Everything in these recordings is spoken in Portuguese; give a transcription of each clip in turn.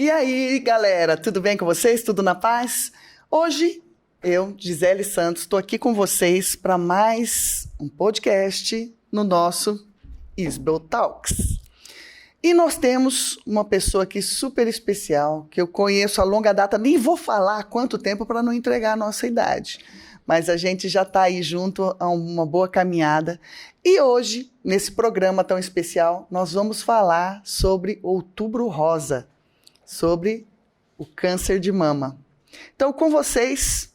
E aí, galera, tudo bem com vocês? Tudo na paz? Hoje, eu, Gisele Santos, estou aqui com vocês para mais um podcast no nosso Isbel Talks. E nós temos uma pessoa aqui super especial, que eu conheço a longa data, nem vou falar há quanto tempo para não entregar a nossa idade. Mas a gente já está aí junto a uma boa caminhada. E hoje, nesse programa tão especial, nós vamos falar sobre Outubro Rosa, sobre o câncer de mama. Então, com vocês,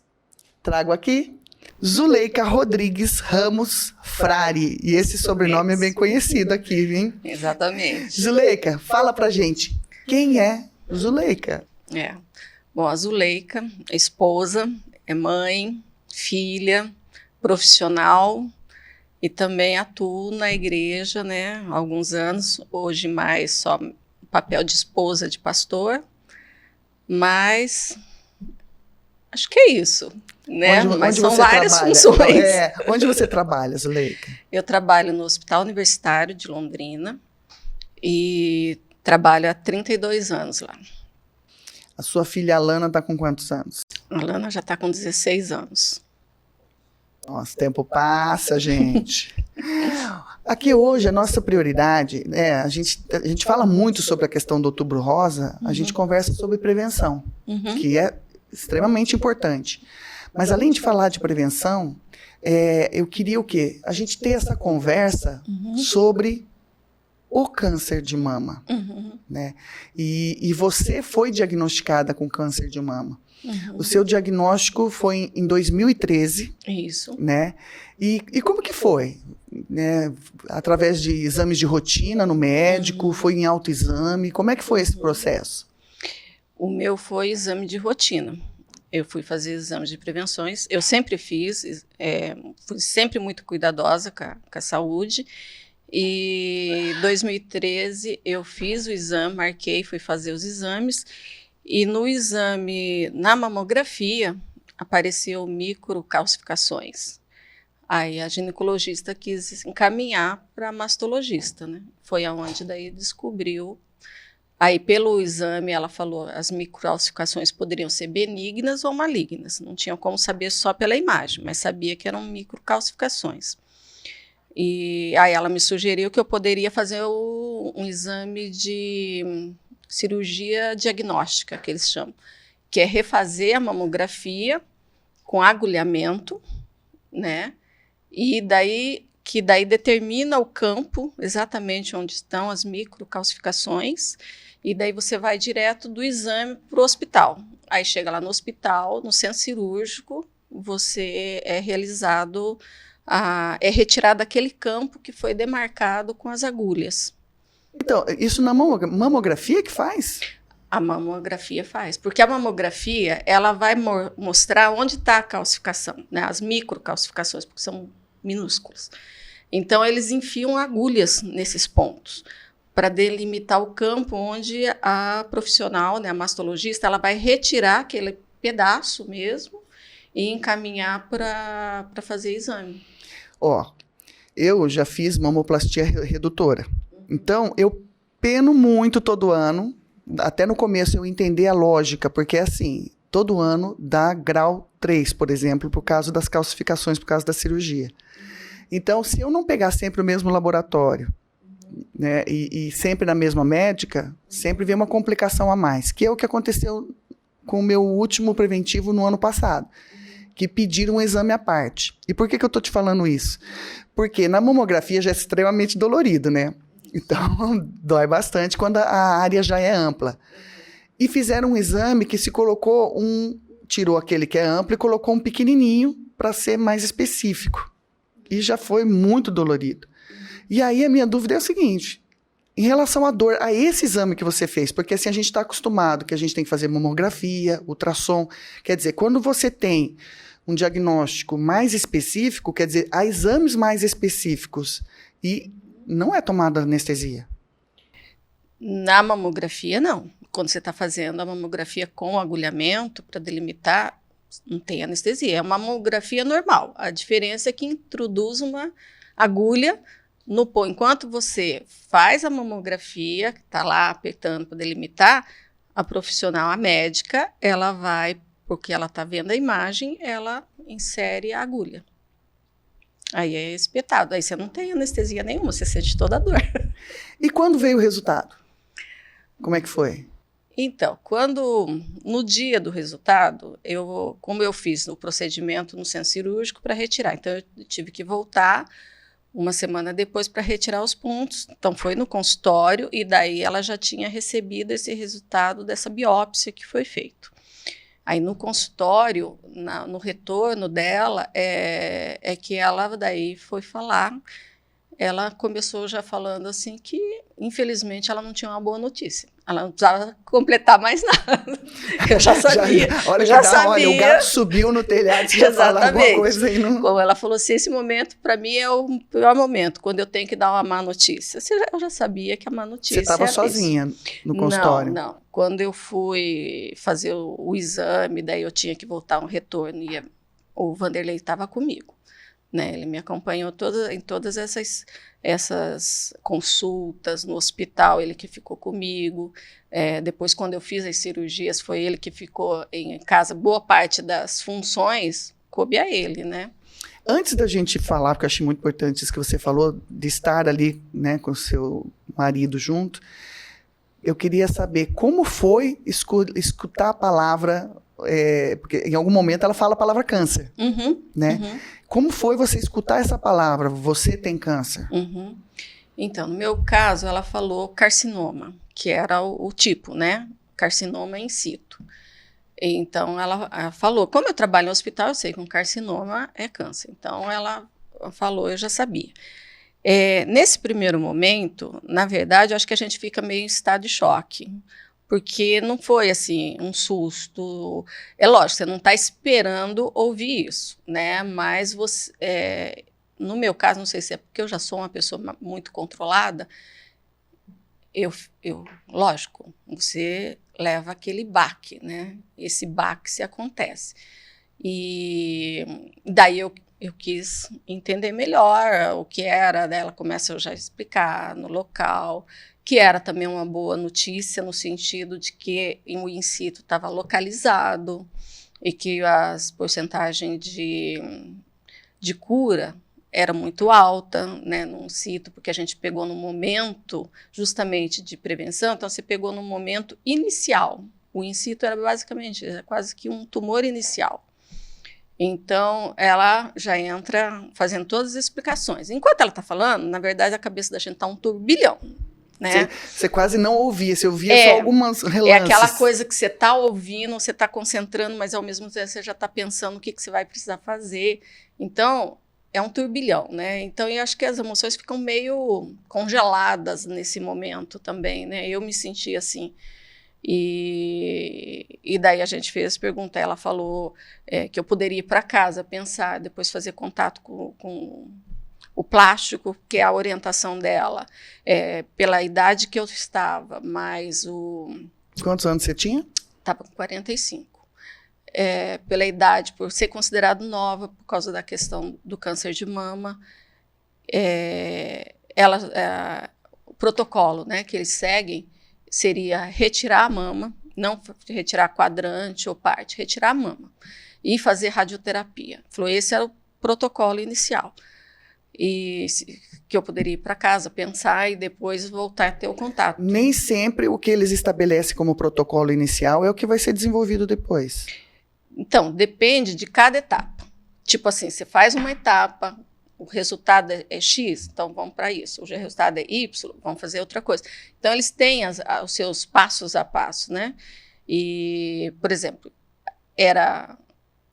trago aqui Zuleika Rodrigues Ramos Frari. E esse sobrenome é bem conhecido aqui, hein? Exatamente. Zuleika, fala pra gente, quem é Zuleika? Bom, a Zuleika é esposa, é mãe, filha, profissional e também atuo na igreja, né, há alguns anos, hoje mais só papel de esposa de pastor, mas acho que é isso, né? Mas são várias funções. Onde você trabalha, Zuleika? Eu trabalho no Hospital Universitário de Londrina e trabalho há 32 anos lá. A sua filha Alana está com quantos anos? A Alana já está com 16 anos. Nossa, o tempo passa, gente. Aqui hoje a nossa prioridade, a gente fala muito sobre a questão do Outubro Rosa, a gente conversa sobre prevenção, que é extremamente importante. Mas além de falar de prevenção, eu queria o quê? A gente ter essa conversa sobre o câncer de mama, né? E você foi diagnosticada com câncer de mama. O seu diagnóstico foi em 2013. Isso. Né? E como que foi? Né? Através de exames de rotina no médico, foi em autoexame? Como é que foi esse processo? O meu foi exame de rotina. Eu fui fazer exames de prevenções. Eu sempre fiz, fui sempre muito cuidadosa com a saúde. E em 2013 eu fiz o exame, marquei, fui fazer os exames. E no exame, na mamografia, apareceu microcalcificações. Aí a ginecologista quis encaminhar para a mastologista, né? Foi aonde daí descobriu. Aí pelo exame ela falou as microcalcificações poderiam ser benignas ou malignas. Não tinha como saber só pela imagem, mas sabia que eram microcalcificações. E aí ela me sugeriu que eu poderia fazer um exame de cirurgia diagnóstica, que eles chamam, que é refazer a mamografia com agulhamento, né? E daí determina o campo exatamente onde estão as microcalcificações, e daí você vai direto do exame para o hospital. Aí chega lá no hospital, no centro cirúrgico, você é realizado, é retirado aquele campo que foi demarcado com as agulhas. Então, isso na mamografia que faz? A mamografia faz, porque a mamografia ela vai mostrar onde está a calcificação, né? As microcalcificações, porque são minúsculas. Então, eles enfiam agulhas nesses pontos para delimitar o campo onde a profissional, né, a mastologista, ela vai retirar aquele pedaço mesmo e encaminhar para fazer exame. Eu já fiz mamoplastia redutora. Então, eu peno muito todo ano, até no começo eu entender a lógica, porque assim, todo ano dá grau 3, por exemplo, por causa das calcificações, por causa da cirurgia. Então, se eu não pegar sempre o mesmo laboratório, né, e sempre na mesma médica, sempre vem uma complicação a mais, que é o que aconteceu com o meu último preventivo no ano passado, que pediram um exame à parte. E por que eu estou te falando isso? Porque na mamografia já é extremamente dolorido, né? Então, dói bastante quando a área já é ampla. E fizeram um exame que se colocou tirou aquele que é amplo e colocou um pequenininho para ser mais específico. E já foi muito dolorido. E aí a minha dúvida é o seguinte, em relação à dor, a esse exame que você fez, porque assim a gente está acostumado que a gente tem que fazer mamografia, ultrassom, quer dizer, quando você tem um diagnóstico mais específico, quer dizer, há exames mais específicos e não é tomada anestesia? Na mamografia, não. Quando você está fazendo a mamografia com agulhamento, para delimitar, não tem anestesia. É uma mamografia normal. A diferença é que introduz uma agulha no pó. Enquanto você faz a mamografia, que está lá apertando para delimitar, a profissional, a médica, ela vai, porque ela está vendo a imagem, ela insere a agulha. Aí é espetado, aí você não tem anestesia nenhuma, você sente toda a dor. E quando veio o resultado? Como é que foi? Então, no dia do resultado, como eu fiz o procedimento no centro cirúrgico para retirar, então eu tive que voltar uma semana depois para retirar os pontos, então foi no consultório e daí ela já tinha recebido esse resultado dessa biópsia que foi feito. Aí no consultório, no retorno dela, é que ela daí foi falar, ela começou já falando assim que, infelizmente, ela não tinha uma boa notícia. Ela não precisava completar mais nada. Eu já sabia. Olha, o gato subiu no telhado, você já falou alguma coisa aí. Não... Como ela falou assim, esse momento, para mim, é o pior momento, quando eu tenho que dar uma má notícia. Eu já sabia que a má notícia era Você estava sozinha no consultório? Não. Quando eu fui fazer o exame, daí eu tinha que voltar um retorno, e o Vanderlei estava comigo. Né, ele me acompanhou em todas essas consultas no hospital, ele que ficou comigo. Depois, quando eu fiz as cirurgias, foi ele que ficou em casa. Boa parte das funções coube a ele, né? Antes da gente falar, porque eu achei muito importante isso que você falou, de estar ali, né, com o seu marido junto, eu queria saber como foi escutar a palavra, porque em algum momento ela fala a palavra câncer, né? Como foi você escutar essa palavra? Você tem câncer? Então, no meu caso, ela falou carcinoma, que era o tipo, né? Carcinoma in situ. Então, ela falou, como eu trabalho no hospital, eu sei que um carcinoma é câncer. Então, ela falou, eu já sabia. Nesse primeiro momento, na verdade, eu acho que a gente fica meio em estado de choque, porque não foi assim um susto. É lógico, você não está esperando ouvir isso, né? Mas você, no meu caso, não sei se é porque eu já sou uma pessoa muito controlada, lógico, você leva aquele baque, né? Esse baque se acontece. E daí eu quis entender melhor o que era, né? Ela começa a já explicar no local, que era também uma boa notícia no sentido de que o in situ estava localizado e que as porcentagens de cura era muito alta, né, no in situ, porque a gente pegou no momento justamente de prevenção, então você pegou no momento inicial. O in situ era basicamente quase que um tumor inicial. Então, ela já entra fazendo todas as explicações. Enquanto ela está falando, na verdade, a cabeça da gente está um turbilhão. Né? Você quase não ouvia, você ouvia só algumas relances. É aquela coisa que você está ouvindo, você está concentrando, mas ao mesmo tempo você já está pensando o que você vai precisar fazer. Então, é um turbilhão, né? Então, eu acho que as emoções ficam meio congeladas nesse momento também, né? Eu me senti assim. E daí a gente fez pergunta, ela falou que eu poderia ir para casa, pensar, depois fazer contato com o plástico, que é a orientação dela, pela idade que eu estava, mais o... Quantos anos você tinha? Estava com 45. Pela idade, por ser considerado nova, por causa da questão do câncer de mama, o protocolo, né, que eles seguem seria retirar a mama, não retirar quadrante ou parte, retirar a mama e fazer radioterapia. Falou, esse era o protocolo inicial. E que eu poderia ir para casa, pensar e depois voltar a ter o contato. Nem sempre o que eles estabelecem como protocolo inicial é o que vai ser desenvolvido depois. Então, depende de cada etapa. Tipo assim, você faz uma etapa, o resultado é X, então vamos para isso. O resultado é Y, vamos fazer outra coisa. Então, eles têm os seus passos a passo, né? E, por exemplo, era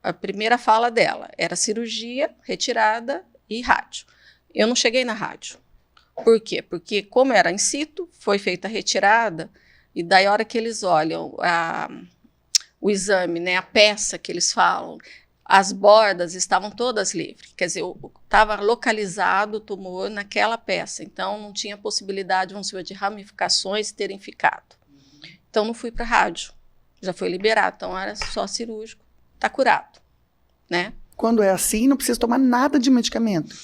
a primeira fala dela, era cirurgia, retirada e rádio. Eu não cheguei na rádio. Por quê? Porque como era in situ, foi feita a retirada, e daí a hora que eles olham o exame, né, a peça que eles falam, as bordas estavam todas livres. Quer dizer, estava localizado o tumor naquela peça, então não tinha possibilidade, vamos dizer, de ramificações terem ficado. Então não fui para a rádio, já foi liberado, então era só cirúrgico, está curado, né? Quando é assim, não precisa tomar nada de medicamento?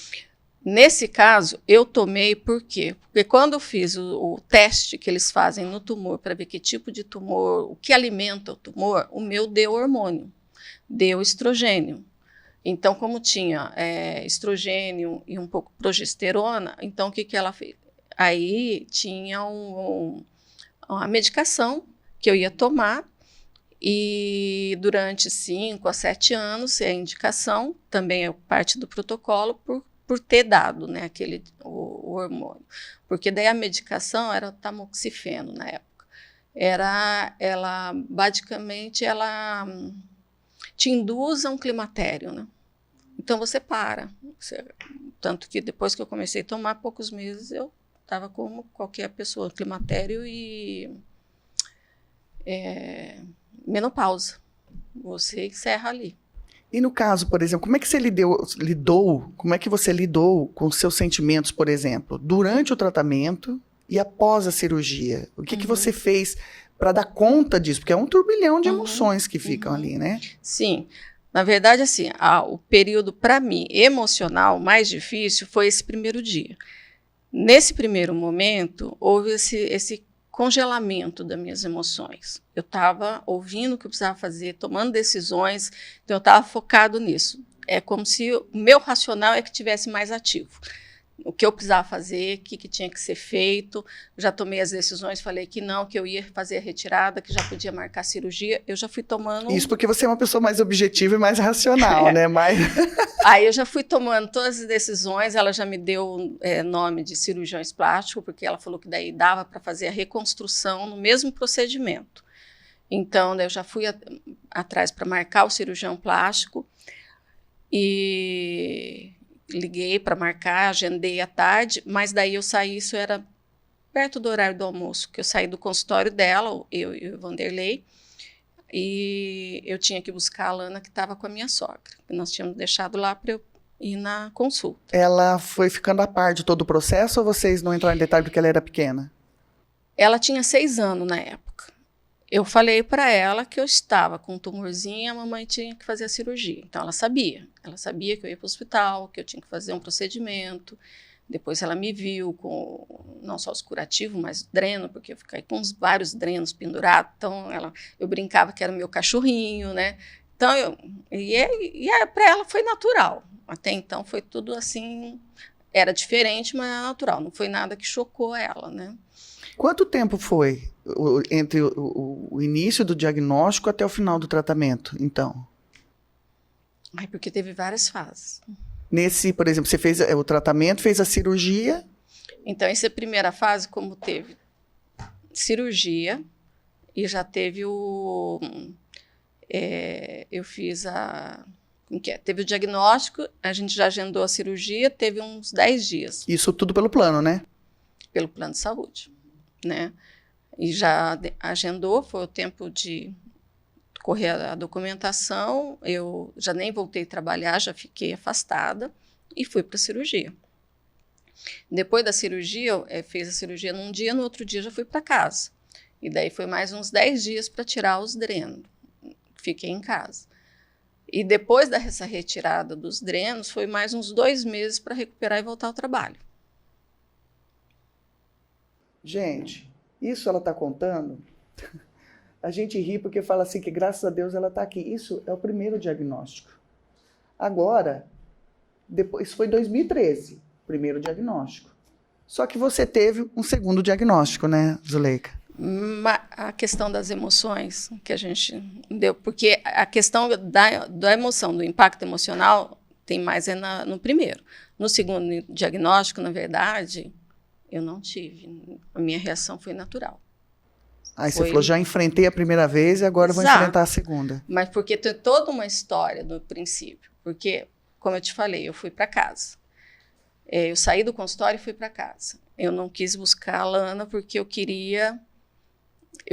Nesse caso, eu tomei por quê? Porque quando eu fiz o teste que eles fazem no tumor para ver que tipo de tumor, o que alimenta o tumor, o meu deu hormônio, deu estrogênio. Então, como tinha estrogênio e um pouco progesterona, então o que ela fez? Aí tinha uma medicação que eu ia tomar, e durante 5 a 7 anos, é a indicação, também é parte do protocolo, por ter dado, né, o hormônio. Porque daí a medicação era tamoxifeno na época. Basicamente, ela te induz a um climatério, né? Então você para. Tanto que depois que eu comecei a tomar, poucos meses eu estava como qualquer pessoa, climatério e menopausa. Você encerra ali. E no caso, por exemplo, como é que você como é que você lidou com os seus sentimentos, por exemplo, durante o tratamento e após a cirurgia? O que você fez para dar conta disso? Porque é um turbilhão de emoções que ficam ali, né? Sim. Na verdade, assim, o período, para mim, emocional mais difícil foi esse primeiro dia. Nesse primeiro momento, houve esse congelamento das minhas emoções. Eu estava ouvindo o que eu precisava fazer, tomando decisões, então eu estava focado nisso. É como se o meu racional é que tivesse mais ativo. O que eu precisava fazer, o que tinha que ser feito. Já tomei as decisões, falei que não, que eu ia fazer a retirada, que já podia marcar a cirurgia. Eu já fui tomando... Isso porque você é uma pessoa mais objetiva e mais racional, né? Aí eu já fui tomando todas as decisões, ela já me deu nome de cirurgiões plásticos, porque ela falou que daí dava para fazer a reconstrução no mesmo procedimento. Então, daí eu já fui atrás para marcar o cirurgião plástico e liguei para marcar, agendei à tarde, mas daí eu saí, isso era perto do horário do almoço, que eu saí do consultório dela, eu e o Vanderlei, e eu tinha que buscar a Lana, que estava com a minha sogra. Nós tínhamos deixado lá para eu ir na consulta. Ela foi ficando a par de todo o processo ou vocês não entraram em detalhe porque ela era pequena? Ela tinha 6 anos na época. Eu falei para ela que eu estava com um tumorzinho e a mamãe tinha que fazer a cirurgia. Então ela sabia. Ela sabia que eu ia para o hospital, que eu tinha que fazer um procedimento. Depois ela me viu com não só os curativos, mas dreno, porque eu fiquei com vários drenos pendurados. Então eu brincava que era o meu cachorrinho, né? Então para ela foi natural. Até então foi tudo assim, era diferente, mas era natural. Não foi nada que chocou ela, né? Quanto tempo foi entre o início do diagnóstico até o final do tratamento, então? Porque teve várias fases. Nesse, por exemplo, você fez o tratamento, fez a cirurgia? Então, essa primeira fase, como teve cirurgia e já teve eu fiz teve o diagnóstico, a gente já agendou a cirurgia, teve uns 10 dias. Isso tudo pelo plano, né? Pelo plano de saúde, né? E já agendou, foi o tempo de correr a documentação, eu já nem voltei a trabalhar, já fiquei afastada e fui para a cirurgia. Depois da cirurgia, fez a cirurgia num dia, no outro dia já fui para casa. E daí foi mais uns 10 dias para tirar os drenos. Fiquei em casa. E depois dessa retirada dos drenos, foi mais uns 2 meses para recuperar e voltar ao trabalho. Gente, isso ela está contando... A gente ri porque fala assim que graças a Deus ela está aqui. Isso é o primeiro diagnóstico. Agora, isso foi 2013, primeiro diagnóstico. Só que você teve um segundo diagnóstico, né, Zuleika? A questão das emoções que a gente deu, porque a questão da emoção, do impacto emocional, tem mais no primeiro. No segundo diagnóstico, na verdade, eu não tive. A minha reação foi natural. Aí você falou, já enfrentei a primeira vez e agora vou enfrentar a segunda. Mas porque tem toda uma história do princípio. Porque, como eu te falei, eu fui para casa. Eu saí do consultório e fui para casa. Eu não quis buscar a Lana porque eu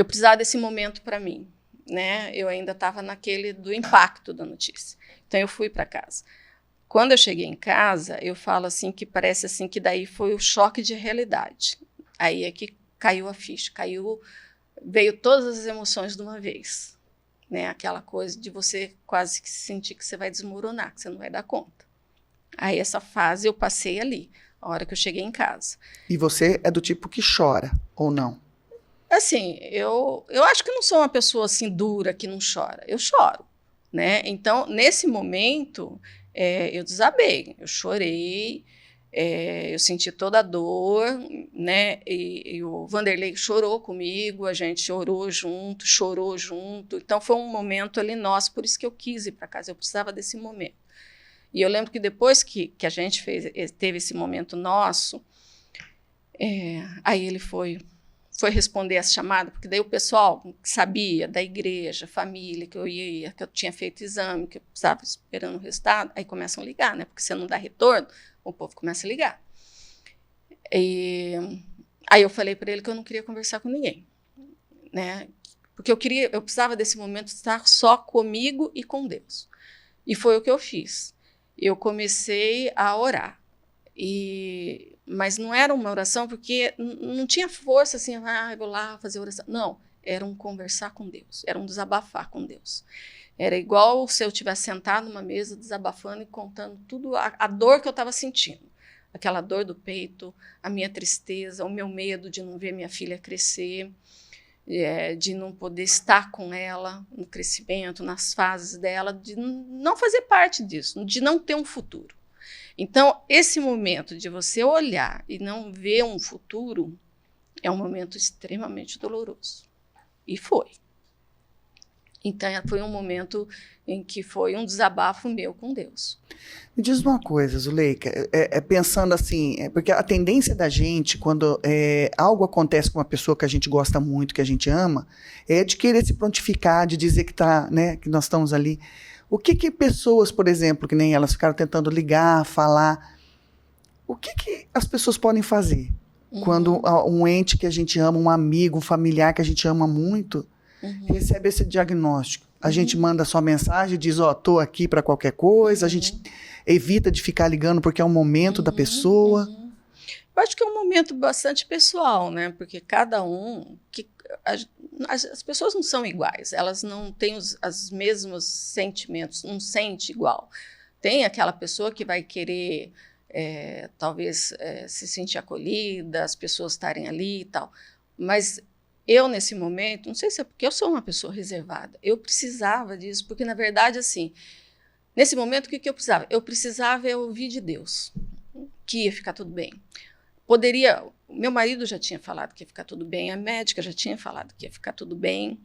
precisava desse momento para mim, né? Eu ainda estava naquele do impacto da notícia. Então eu fui para casa. Quando eu cheguei em casa, eu falo assim que parece assim que daí foi o choque de realidade. Aí é que caiu a ficha, veio todas as emoções de uma vez, né? Aquela coisa de você quase que sentir que você vai desmoronar, que você não vai dar conta. Aí essa fase eu passei ali, a hora que eu cheguei em casa. E você é do tipo que chora, ou não? Assim, eu acho que não sou uma pessoa assim dura que não chora. Eu choro, né? Então, nesse momento, eu desabei, eu chorei, eu senti toda a dor, né? E o Vanderlei chorou comigo, a gente chorou junto. Então, foi um momento ali nosso, por isso que eu quis ir para casa, eu precisava desse momento. E eu lembro que depois que a gente teve esse momento nosso, aí ele foi responder essa chamada, porque daí o pessoal que sabia da igreja, família, que eu ia, que eu tinha feito exame, que eu estava esperando o resultado, aí começam a ligar, né? Porque você não dá retorno, o povo começa a ligar. E aí eu falei para ele que eu não queria conversar com ninguém, né? Porque eu precisava desse momento estar só comigo e com Deus. E foi o que eu fiz. Eu comecei a orar. Mas não era uma oração porque não tinha força assim, eu vou lá fazer oração. Não, era um conversar com Deus, era um desabafar com Deus. Era igual se eu tivesse sentado numa mesa desabafando e contando tudo, a dor que eu estava sentindo. Aquela dor do peito, a minha tristeza, o meu medo de não ver minha filha crescer, de não poder estar com ela no crescimento, nas fases dela, de não fazer parte disso, de não ter um futuro. Então, esse momento de você olhar e não ver um futuro é um momento extremamente doloroso. E foi. Então, foi um momento em que foi um desabafo meu com Deus. Me diz uma coisa, Zuleika, pensando assim, porque a tendência da gente, quando algo acontece com uma pessoa que a gente gosta muito, que a gente ama, é de querer se prontificar, de dizer que tá, né, que nós estamos ali. O que pessoas, por exemplo, que nem elas ficaram tentando ligar, falar, o que as pessoas podem fazer quando um ente que a gente ama, um amigo, um familiar que a gente ama muito, recebe esse diagnóstico? A gente manda só mensagem, diz, tô aqui para qualquer coisa, a gente evita de ficar ligando porque é o momento da pessoa. Eu acho que é um momento bastante pessoal, né? Porque cada um... As pessoas não são iguais, elas não têm os mesmos sentimentos, não sente igual. Tem aquela pessoa que vai querer, talvez, se sentir acolhida, as pessoas estarem ali e tal. Mas eu, nesse momento, não sei se é porque eu sou uma pessoa reservada, eu precisava disso, porque, na verdade, assim, nesse momento, o que eu precisava? Eu precisava ouvir de Deus, que ia ficar tudo bem. Meu marido já tinha falado que ia ficar tudo bem, a médica já tinha falado que ia ficar tudo bem.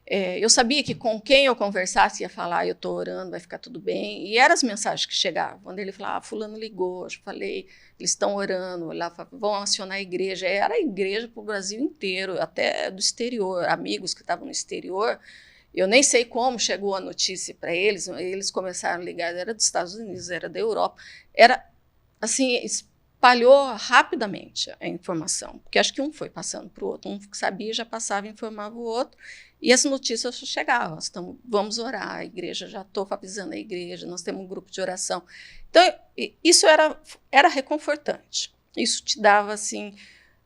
Eu sabia que com quem eu conversasse ia falar, eu estou orando, vai ficar tudo bem. E eram as mensagens que chegavam. Quando ele falava, fulano ligou, eu falei, eles estão orando, lá, vão acionar a igreja. Era a igreja para o Brasil inteiro, até do exterior, amigos que estavam no exterior. Eu nem sei como chegou a notícia para eles, eles começaram a ligar, era dos Estados Unidos, era da Europa. Era assim, espalhou rapidamente a informação, porque acho que um foi passando para o outro, um que sabia já passava e informava o outro, e as notícias chegavam, vamos orar, a igreja, já estou avisando a igreja, nós temos um grupo de oração. Então, isso era reconfortante, isso te dava, assim,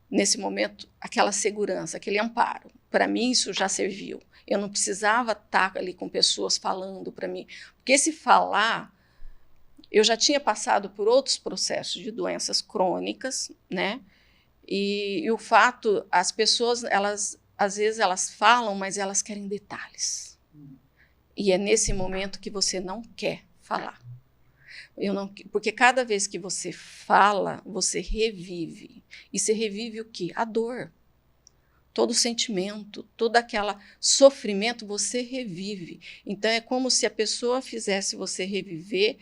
nesse momento, aquela segurança, aquele amparo. Para mim, isso já serviu. Eu não precisava estar ali com pessoas falando para mim, porque esse falar... Eu já tinha passado por outros processos de doenças crônicas, né? E o fato, as pessoas, às vezes elas falam, mas elas querem detalhes. E é nesse momento que você não quer falar. Porque cada vez que você fala, você revive. E você revive o quê? A dor. Todo o sentimento, todo aquele sofrimento, você revive. Então, é como se a pessoa fizesse você reviver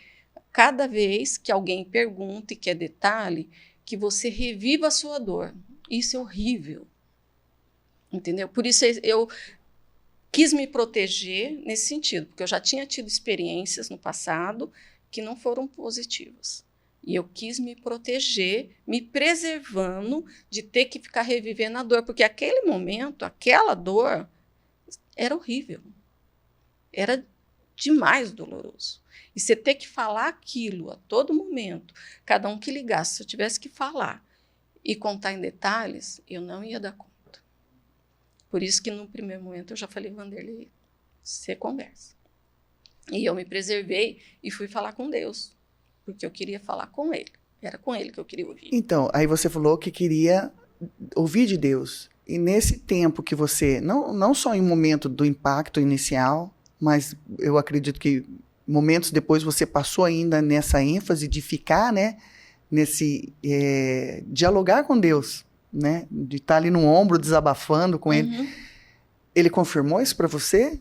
cada vez que alguém pergunta e quer detalhe, que você reviva a sua dor. Isso é horrível. Entendeu? Por isso eu quis me proteger nesse sentido, porque eu já tinha tido experiências no passado que não foram positivas. E eu quis me proteger, me preservando de ter que ficar revivendo a dor, porque aquele momento, aquela dor, era horrível. Era demais doloroso. E você ter que falar aquilo a todo momento, cada um que ligasse, se eu tivesse que falar e contar em detalhes, eu não ia dar conta. Por isso que no primeiro momento eu já falei, Vanderlei, você conversa. E eu me preservei e fui falar com Deus. porque eu queria falar com ele. Era com ele que eu queria ouvir. Então, aí você falou que queria ouvir de Deus. E nesse tempo que você, não só em um momento do impacto inicial, mas eu acredito que momentos depois você passou ainda nessa ênfase de ficar, né, nesse dialogar com Deus, né, de estar ali no ombro desabafando com ele. Ele confirmou isso para você?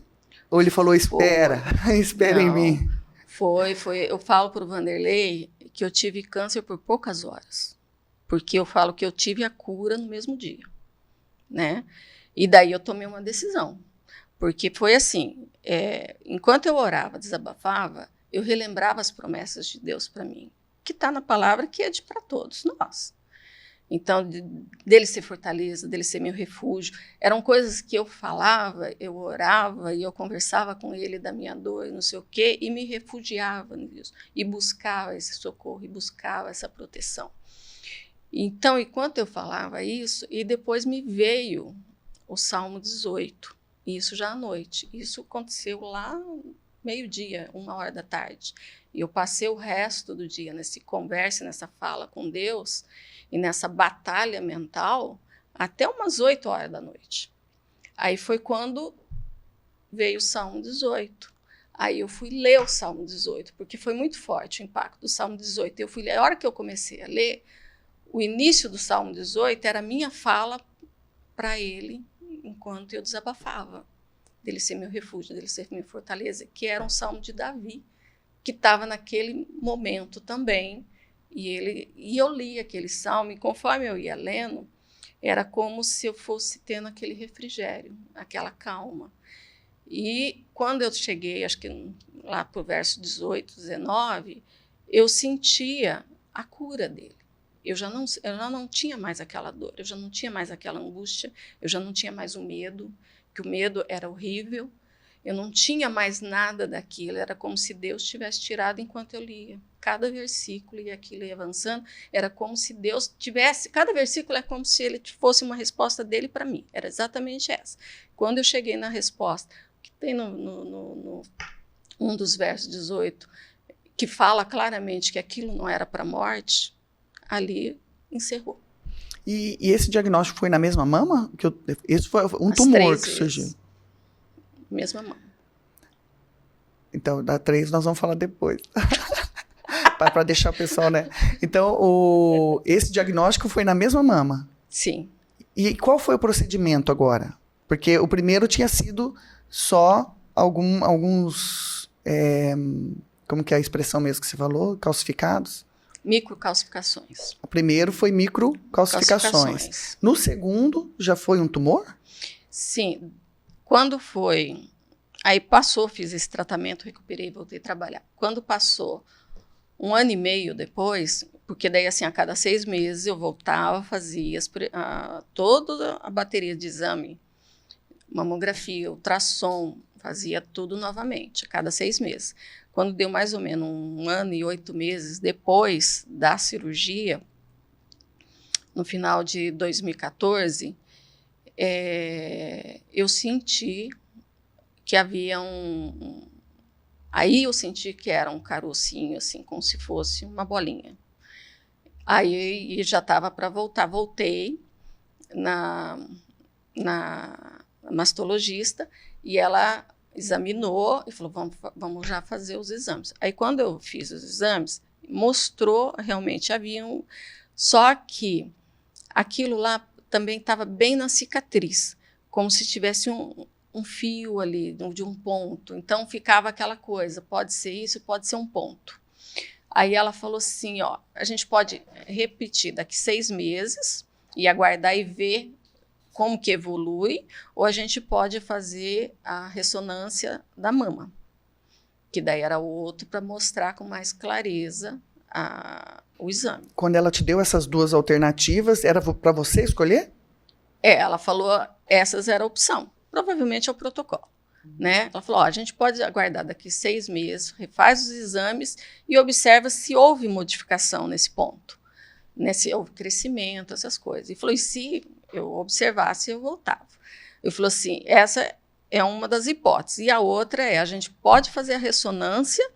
Ou ele falou, espera, espera em mim? Foi. Eu falo para o Vanderlei que eu tive câncer por poucas horas, porque eu falo que eu tive a cura no mesmo dia, né? E daí eu tomei uma decisão, porque foi assim, enquanto eu orava, desabafava, eu relembrava as promessas de Deus para mim, que está na palavra, que é para todos nós. Então, dele ser fortaleza, dele ser meu refúgio, eram coisas que eu falava, eu orava e eu conversava com ele da minha dor, não sei o quê, e me refugiava nisso, e buscava esse socorro, e buscava essa proteção. Então, enquanto eu falava isso, e depois me veio o Salmo 18, isso já à noite, isso aconteceu lá meio-dia, 1h da tarde, e eu passei o resto do dia nessa conversa, nessa fala com Deus, e nessa batalha mental, até umas 8h da noite. Aí foi quando veio o Salmo 18. Aí eu fui ler o Salmo 18, porque foi muito forte o impacto do Salmo 18. Eu fui ler, a hora que eu comecei a ler, o início do Salmo 18 era a minha fala para ele, enquanto eu desabafava, dele ser meu refúgio, dele ser minha fortaleza, que era um Salmo de Davi, que estava naquele momento também. E eu li aquele salmo, e conforme eu ia lendo, era como se eu fosse tendo aquele refrigério, aquela calma. E quando eu cheguei, acho que lá para o verso 18, 19, eu sentia a cura dele. Eu já não tinha mais aquela dor, eu já não tinha mais aquela angústia, eu já não tinha mais o medo, que o medo era horrível. Eu não tinha mais nada daquilo, era como se Deus tivesse tirado enquanto eu lia. Cada versículo e aquilo ia avançando, era como se Deus tivesse... Cada versículo é como se ele fosse uma resposta dele para mim, era exatamente essa. Quando eu cheguei na resposta, que tem um dos versos 18, que fala claramente que aquilo não era para a morte, ali encerrou. E esse diagnóstico foi na mesma mama? Esse foi um tumor que surgiu? Mesma mão. Então, da 3 nós vamos falar depois. Para deixar o pessoal, né? Então, esse diagnóstico foi na mesma mama? Sim. E qual foi o procedimento agora? Porque o primeiro tinha sido só alguns... como que é a expressão mesmo que você falou? Calcificados? Microcalcificações. O primeiro foi microcalcificações. No segundo, já foi um tumor? Sim. Quando foi... Aí passou, fiz esse tratamento, recuperei, voltei a trabalhar. Quando passou 1 ano e meio depois, porque daí assim, a cada 6 meses eu voltava, fazia toda a bateria de exame, mamografia, ultrassom, fazia tudo novamente, a cada 6 meses. Quando deu mais ou menos 1 ano e 8 meses depois da cirurgia, no final de 2014, eu senti que havia aí eu senti que era um carocinho, assim, como se fosse uma bolinha. Aí já estava para voltar, voltei na mastologista e ela examinou e falou, vamos já fazer os exames. Aí quando eu fiz os exames, mostrou realmente, só que aquilo lá também estava bem na cicatriz, como se tivesse um fio ali, de um ponto. Então, ficava aquela coisa, pode ser isso, pode ser um ponto. Aí ela falou assim, ó, a gente pode repetir daqui 6 meses e aguardar e ver como que evolui, ou a gente pode fazer a ressonância da mama, que daí era o outro para mostrar com mais clareza o exame. Quando ela te deu essas 2 alternativas, era para você escolher? Ela falou, essas era a opção. Provavelmente é o protocolo, né? Ela falou, a gente pode aguardar daqui 6 meses, refaz os exames e observa se houve modificação nesse ponto, né? Se houve crescimento, essas coisas. E falou, e se eu observasse, eu voltava. Eu falou assim, essa é uma das hipóteses. E a outra a gente pode fazer a ressonância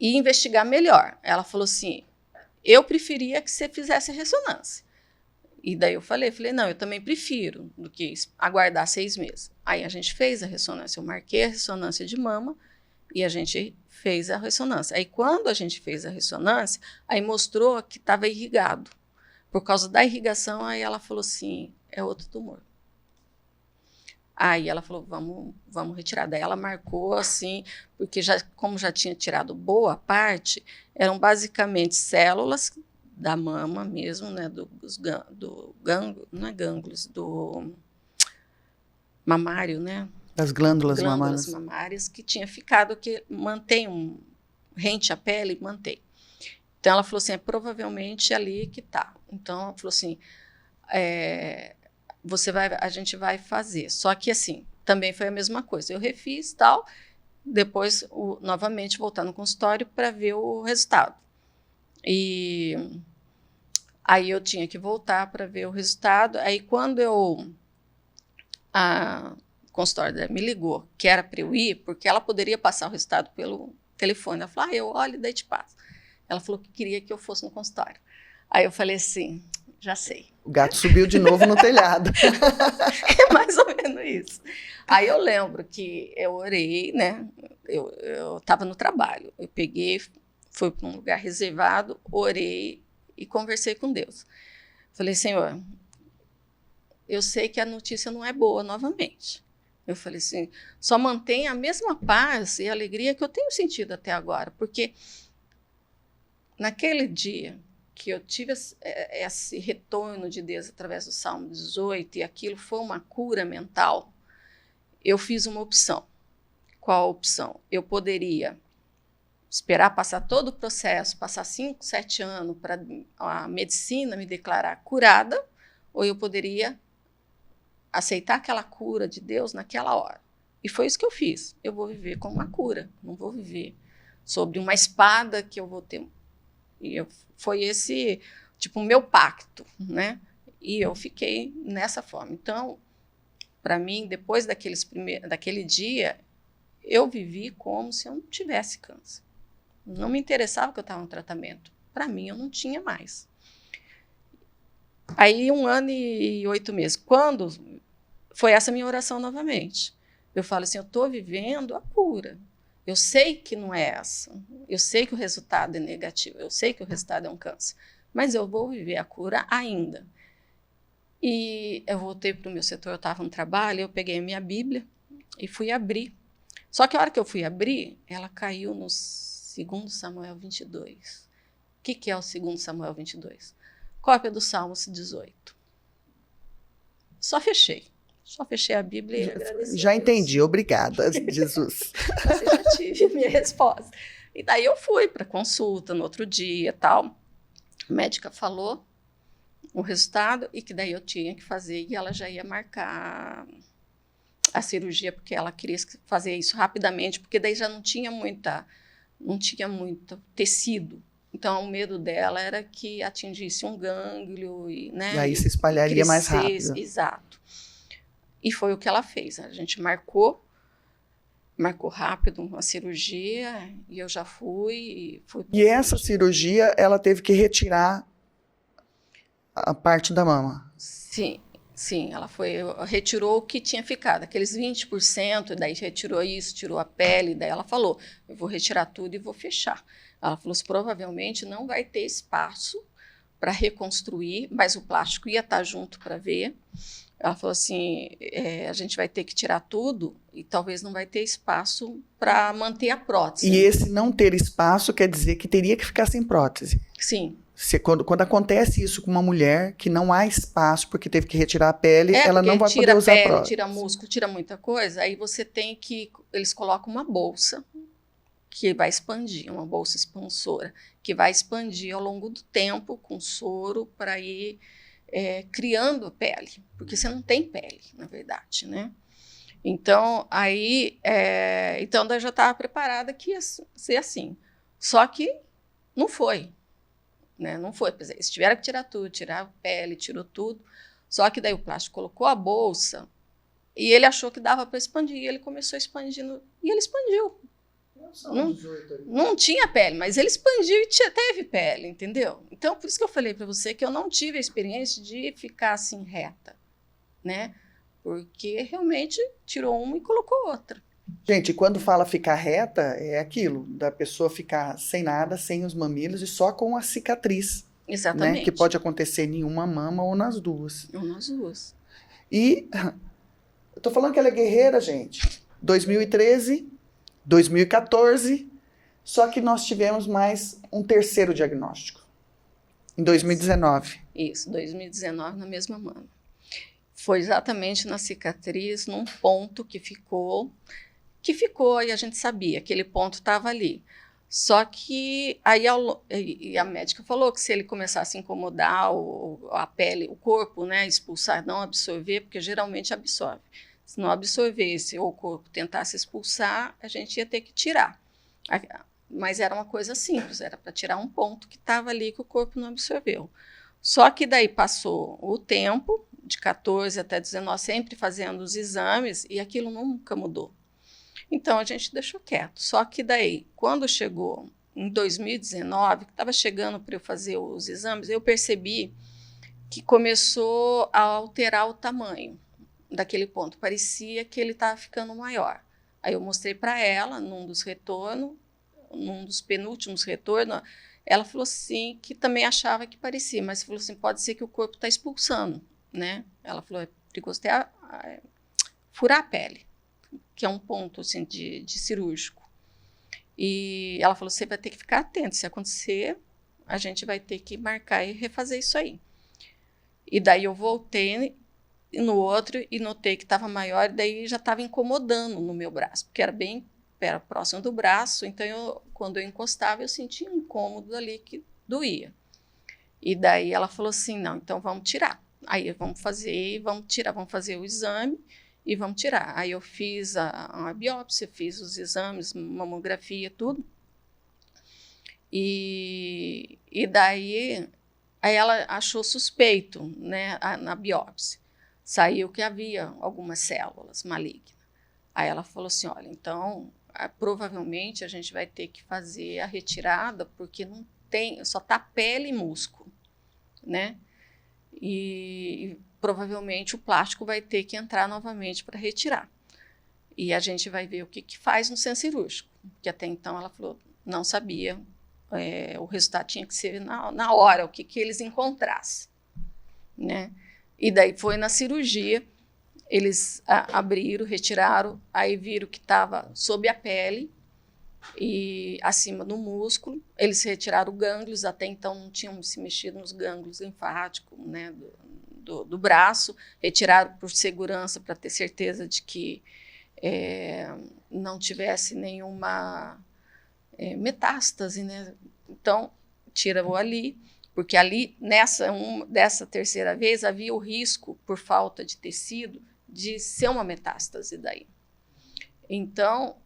e investigar melhor. Ela falou assim, eu preferia que você fizesse a ressonância. E daí eu falei, não, eu também prefiro do que aguardar 6 meses. Aí a gente fez a ressonância, eu marquei a ressonância de mama e a gente fez a ressonância. Aí quando a gente fez a ressonância, aí mostrou que estava irrigado. Por causa da irrigação, aí ela falou assim, é outro tumor. Aí ela falou, vamos retirar. Daí ela marcou assim, porque como já tinha tirado boa parte, eram basicamente células da mama mesmo, né, do não é gânglios, do mamário, né? Das glândulas mamárias. Mamárias que tinha ficado, que mantém rente à pele, mantém. Então ela falou assim, é provavelmente ali que tá. Então ela falou assim, a gente vai fazer. Só que assim, também foi a mesma coisa. Eu refiz tal, depois novamente voltar no consultório para ver o resultado. E aí eu tinha que voltar para ver o resultado. Aí quando a consultória me ligou, que era para eu ir, porque ela poderia passar o resultado pelo telefone. Ela falou, eu olho e daí te passo. Ela falou que queria que eu fosse no consultório. Aí eu falei assim, já sei. O gato subiu de novo no telhado. É mais ou menos isso. Aí eu lembro que eu orei, né? Eu estava no trabalho. Eu peguei, fui para um lugar reservado, orei e conversei com Deus. Falei, Senhor, eu sei que a notícia não é boa novamente. Eu falei assim, só mantenha a mesma paz e alegria que eu tenho sentido até agora, porque naquele dia que eu tive esse retorno de Deus através do Salmo 18, e aquilo foi uma cura mental, eu fiz uma opção. Qual a opção? Eu poderia esperar passar todo o processo, passar 5, 7 anos para a medicina me declarar curada, ou eu poderia aceitar aquela cura de Deus naquela hora. E foi isso que eu fiz. Eu vou viver com uma cura, não vou viver sobre uma espada que eu vou ter. E foi esse, tipo, o meu pacto, né? E eu fiquei nessa forma. Então, para mim, depois daquele dia, eu vivi como se eu não tivesse câncer. Não me interessava que eu estava no tratamento. Para mim, eu não tinha mais. Aí, 1 ano e 8 meses. Quando foi essa minha oração novamente. Eu falo assim, eu estou vivendo a cura. Eu sei que não é essa. Eu sei que o resultado é negativo. Eu sei que o resultado é um câncer. Mas eu vou viver a cura ainda. E eu voltei para o meu setor, eu estava no trabalho, eu peguei a minha Bíblia e fui abrir. Só que a hora que eu fui abrir, ela caiu no 2 Samuel 22. O que é o 2 Samuel 22? Cópia do Salmo 18. Só fechei a Bíblia e agradeci. Já entendi, obrigada, Jesus. Mas eu já tive a minha resposta. E daí eu fui para consulta no outro dia, tal. A médica falou o resultado e que daí eu tinha que fazer, e ela já ia marcar a cirurgia, porque ela queria fazer isso rapidamente, porque daí já não tinha muito tecido. Então, o medo dela era que atingisse um gânglio né, e aí se espalharia mais rápido. Exato. E foi o que ela fez. A gente marcou rápido a cirurgia e eu já fui. E essa cirurgia, ela teve que retirar a parte da mama? Sim, ela retirou o que tinha ficado, aqueles 20%, daí retirou isso, tirou a pele, daí ela falou, eu vou retirar tudo e vou fechar. Ela falou, provavelmente não vai ter espaço para reconstruir, mas o plástico ia estar junto para ver. Ela falou assim, a gente vai ter que tirar tudo e talvez não vai ter espaço para manter a prótese. E esse não ter espaço quer dizer que teria que ficar sem prótese? Sim. Quando acontece isso com uma mulher que não há espaço porque teve que retirar a pele, ela não vai poder usar a prótese. Tira músculo, tira muita coisa, aí você tem que... Eles colocam uma bolsa que vai expandir, uma bolsa expansora, que vai expandir ao longo do tempo com soro para ir criando a pele, porque você não tem pele, na verdade, né? Então, aí... então, eu já estava preparada que ia ser assim. Só que não foi. Né? Não foi, eles tiveram que tirar tudo, tirar a pele, tirou tudo, só que daí o plástico colocou a bolsa e ele achou que dava para expandir, e ele começou expandindo, e ele expandiu. não tinha pele, mas ele expandiu e teve pele, entendeu? Então, por isso que eu falei para você que eu não tive a experiência de ficar assim reta, né? Porque realmente tirou uma e colocou outra. Gente, quando fala ficar reta, é aquilo, da pessoa ficar sem nada, sem os mamilos e só com a cicatriz. Exatamente. Né? Que pode acontecer em uma mama ou nas duas. Ou nas duas. E eu tô falando que ela é guerreira, gente. 2013, 2014, só que nós tivemos mais um terceiro diagnóstico. Em 2019. Isso, 2019 na mesma mama. Foi exatamente na cicatriz, num ponto que ficou e a gente sabia, aquele ponto estava ali. Só que aí a médica falou que se ele começasse a incomodar a pele, o corpo, né, expulsar, não absorver, porque geralmente absorve. Se não absorvesse ou o corpo tentasse expulsar, a gente ia ter que tirar. Mas era uma coisa simples, era para tirar um ponto que estava ali que o corpo não absorveu. Só que daí passou o tempo, de 14 até 19, sempre fazendo os exames, e aquilo nunca mudou. Então, a gente deixou quieto. Só que daí, quando chegou em 2019, que estava chegando para eu fazer os exames, eu percebi que começou a alterar o tamanho daquele ponto. Parecia que ele estava ficando maior. Aí eu mostrei para ela, num dos penúltimos retornos, ela falou assim, que também achava que parecia, mas falou assim, pode ser que o corpo está expulsando, né? Ela falou, é perigoso furar a pele, que é um ponto assim, de cirúrgico. E ela falou, você vai ter que ficar atento, se acontecer, a gente vai ter que marcar e refazer isso aí. E daí eu voltei no outro e notei que estava maior, e daí já estava incomodando no meu braço, porque era próximo do braço, então quando eu encostava, eu sentia um incômodo ali que doía. E daí ela falou assim, não, então vamos tirar. Aí vamos fazer o exame, e vamos tirar. Aí eu fiz a biópsia, fiz os exames, mamografia, tudo. E daí aí ela achou suspeito, né, na biópsia. Saiu que havia algumas células malignas. Aí ela falou assim, olha, então provavelmente a gente vai ter que fazer a retirada, porque não tem, só está pele e músculo, né? E provavelmente o plástico vai ter que entrar novamente para retirar. E a gente vai ver o que faz no centro cirúrgico, porque até então ela falou, não sabia, o resultado tinha que ser na hora, o que eles encontrassem, né? E daí foi na cirurgia, eles abriram, retiraram, aí viram que estava sob a pele e acima do músculo. Eles retiraram gânglios, até então não tinham se mexido nos gânglios linfáticos, né, do braço. Retiraram por segurança, para ter certeza de que não tivesse nenhuma metástase, né? Então, tirou ali, porque ali, dessa terceira vez, havia o risco, por falta de tecido, de ser uma metástase daí. Então,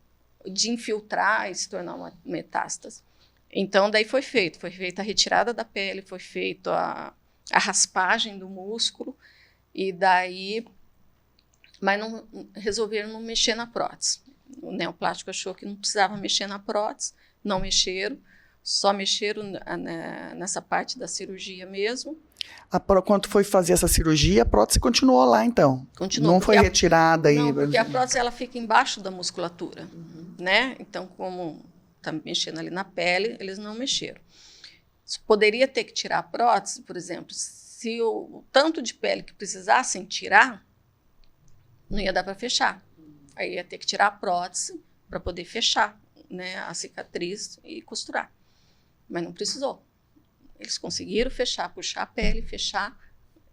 de infiltrar e se tornar uma metástase. Então, daí foi feita a retirada da pele, foi feita a raspagem do músculo, e daí, mas resolveram não mexer na prótese. O neoplástico achou que não precisava mexer na prótese, não mexeram, só mexeram nessa parte da cirurgia mesmo. Quando foi fazer essa cirurgia, a prótese continuou lá, então? Continuou. Não foi retirada? Não, porque a prótese ela fica embaixo da musculatura, né? Então, como está mexendo ali na pele, eles não mexeram. Poderia ter que tirar a prótese, por exemplo, se o tanto de pele que precisassem tirar, não ia dar para fechar. Aí ia ter que tirar a prótese para poder fechar, né, a cicatriz e costurar. Mas não precisou. Eles conseguiram fechar, puxar a pele, fechar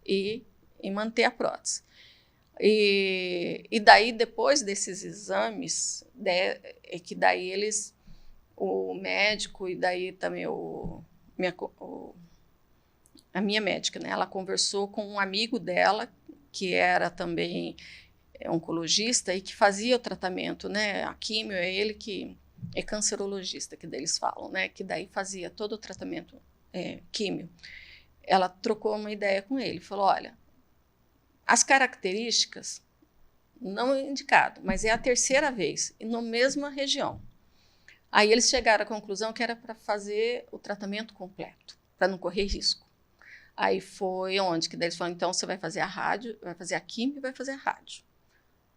e manter a prótese. E daí, depois desses exames, é que daí o médico e daí também a minha médica, né, ela conversou com um amigo dela, que era também oncologista e que fazia o tratamento, né, a químio, é ele que é cancerologista, que eles falam, né, que daí fazia todo o tratamento químio. Ela trocou uma ideia com ele, falou, olha, as características não é indicado, mas é a terceira vez, e na mesma região. Aí eles chegaram à conclusão que era para fazer o tratamento completo, para não correr risco. Aí foi onde que eles falaram, então você vai fazer a rádio, vai fazer a química e vai fazer a rádio.